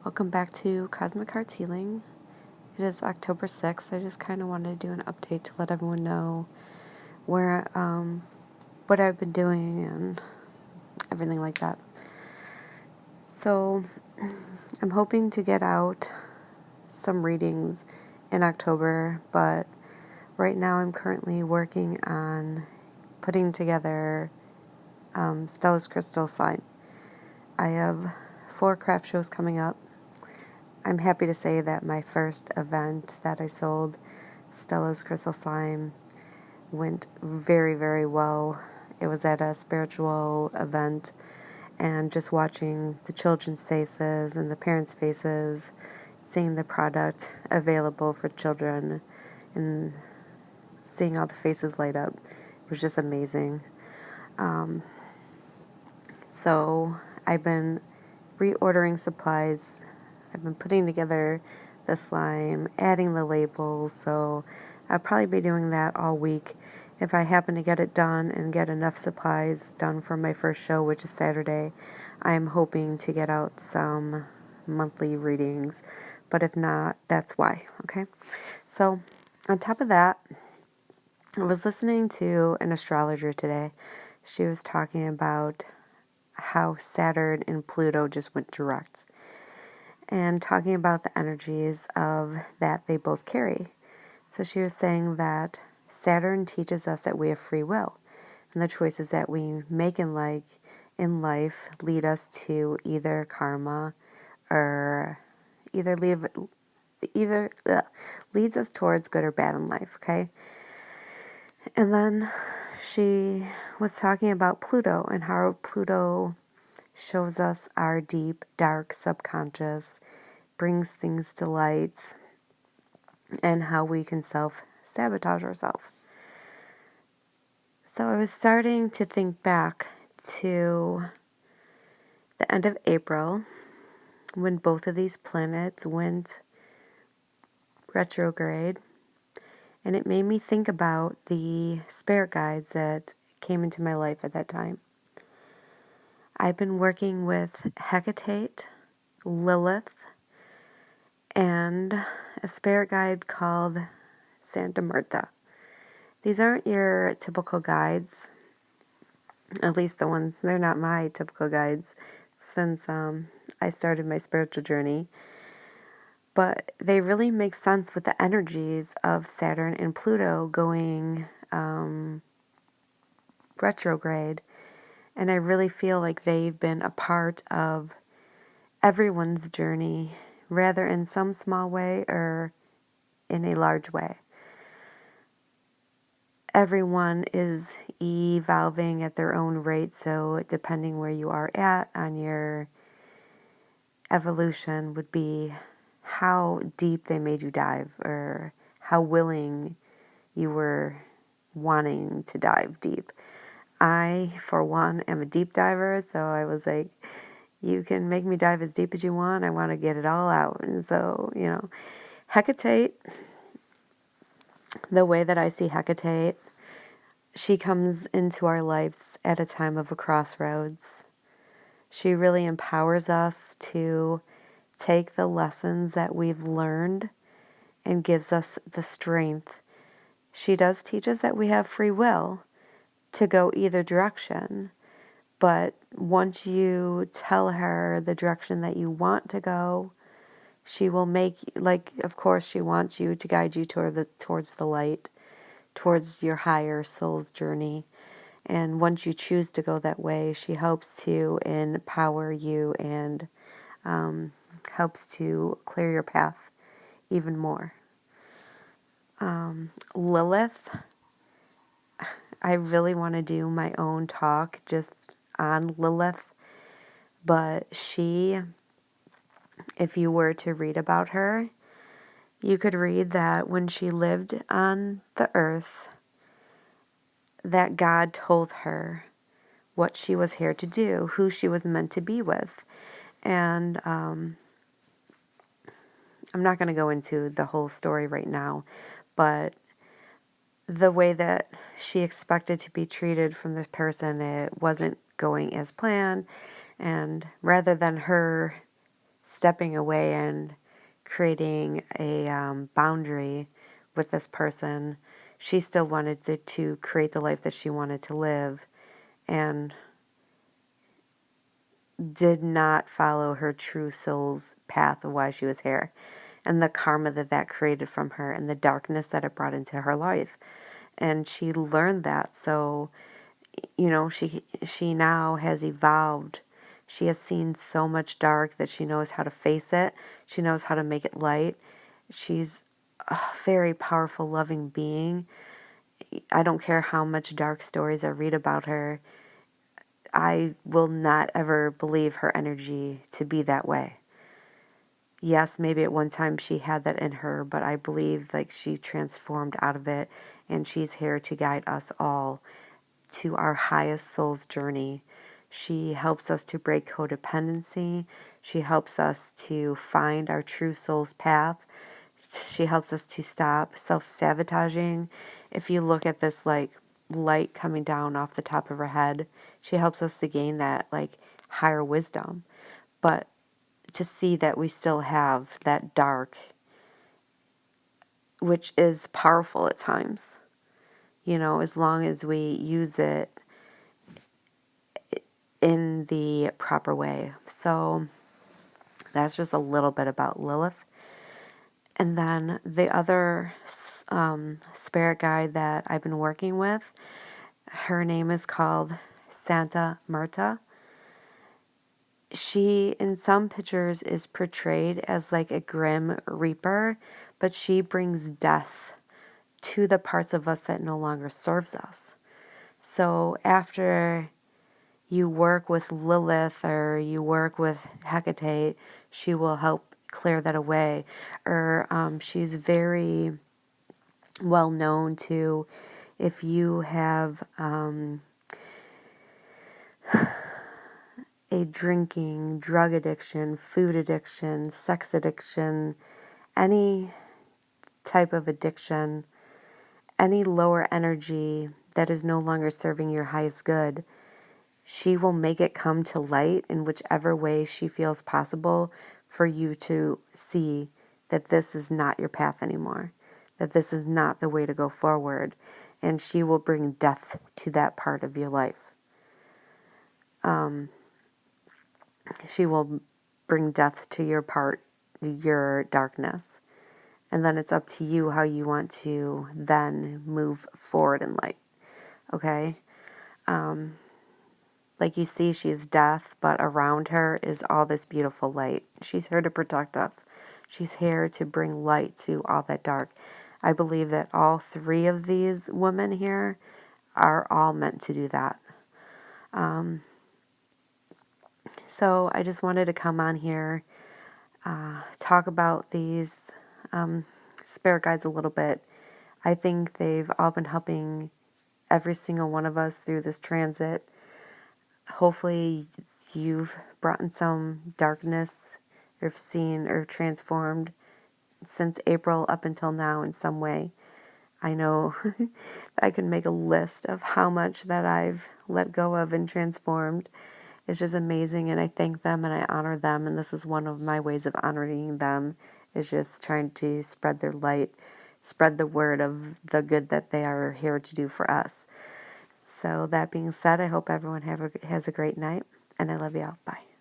Welcome back to Cosmic Hearts Healing. It is October 6th. I just kind of wanted to do an update to let everyone know where, what I've been doing and everything like that. So, I'm hoping to get out some readings in October, but right now I'm currently working on putting together Stella's Crystal Slime. I have 4 craft shows coming up. I'm happy to say that my first event that I sold, Stella's Crystal Slime, went very, very well. It was at a spiritual event, and just watching the children's faces and the parents' faces, seeing the product available for children, and seeing all the faces light up, it was just amazing. So I've been reordering supplies. I've been putting together the slime, adding the labels, so I'll probably be doing that all week. If I happen to get it done and get enough supplies done for my first show, which is Saturday, I'm hoping to get out some monthly readings, but if not, that's why, okay? So, on top of that, I was listening to an astrologer today. She was talking about how Saturn and Pluto just went direct, and talking about the energies of that they both carry. So she was saying that Saturn teaches us that we have free will, and the choices that we make in life lead us to either karma or leads us towards good or bad in life, okay? And then she was talking about Pluto and how Pluto shows us our deep, dark subconscious, brings things to light, and how we can self-sabotage ourselves. So I was starting to think back to the end of April when both of these planets went retrograde, and it made me think about the spirit guides that came into my life at that time. I've been working with Hecate, Lilith, and a spirit guide called Santa Marta. These aren't your typical guides, at least they're not my typical guides since I started my spiritual journey, but they really make sense with the energies of Saturn and Pluto going retrograde, and I really feel like they've been a part of everyone's journey, rather in some small way or in a large way. Everyone is evolving at their own rate, so depending where you are at on your evolution would be how deep they made you dive, or how willing you were wanting to dive deep. I, for one, am a deep diver, so I was like, you can make me dive as deep as you want. I want to get it all out. And so, Hecate, the way that I see Hecate, she comes into our lives at a time of a crossroads. She really empowers us to take the lessons that we've learned and gives us the strength. She does teach us that we have free will to go either direction, but once you tell her the direction that you want to go, she will of course she wants you to guide you towards the light, towards your higher soul's journey. And once you choose to go that way, she helps to empower you and helps to clear your path even more. Lilith, I really want to do my own talk just on Lilith, but if you were to read about her, you could read that when she lived on the earth, that God told her what she was here to do, who she was meant to be with. And I'm not going to go into the whole story right now, but the way that she expected to be treated from this person, it wasn't going as planned. And rather than her stepping away and creating a boundary with this person, she still wanted to create the life that she wanted to live, and did not follow her true soul's path of why she was here, and the karma that created from her, and the darkness that it brought into her life. And she learned that. So, you know, she now has evolved. She has seen so much dark that she knows how to face it. She knows how to make it light. She's a very powerful, loving being. I don't care how much dark stories I read about her. I will not ever believe her energy to be that way. Yes, maybe at one time she had that in her, but I believe like she transformed out of it, and she's here to guide us all to our highest soul's journey. She helps us to break codependency. She helps us to find our true soul's path. She helps us to stop self-sabotaging. If you look at this like light coming down off the top of her head, she helps us to gain that like higher wisdom. But to see that we still have that dark, which is powerful at times, you know, as long as we use it in the proper way. So that's just a little bit about Lilith. And then the other spirit guide that I've been working with, her name is called Santa Marta. She, in some pictures, is portrayed as like a grim reaper, but she brings death to the parts of us that no longer serves us. So after you work with Lilith or you work with Hecate, she will help clear that away. Or she's very well known to, if you have a drinking, drug addiction, food addiction, sex addiction, any type of addiction, any lower energy that is no longer serving your highest good, she will make it come to light in whichever way she feels possible for you to see that this is not your path anymore, that this is not the way to go forward, and she will bring death to that part of your life. She will bring death to your part, your darkness. And then it's up to you how you want to then move forward in light. Okay? Like you see, she's death, but around her is all this beautiful light. She's here to protect us. She's here to bring light to all that dark. I believe that all three of these women here are all meant to do that. So I just wanted to come on here, talk about these spirit guides a little bit. I think they've all been helping every single one of us through this transit. Hopefully you've brought in some darkness, or seen or transformed since April up until now in some way. I know I can make a list of how much that I've let go of and transformed. It's just amazing, and I thank them and I honor them, and this is one of my ways of honoring them, is just trying to spread their light, spread the word of the good that they are here to do for us. So that being said, I hope everyone has a great night, and I love you all. Bye.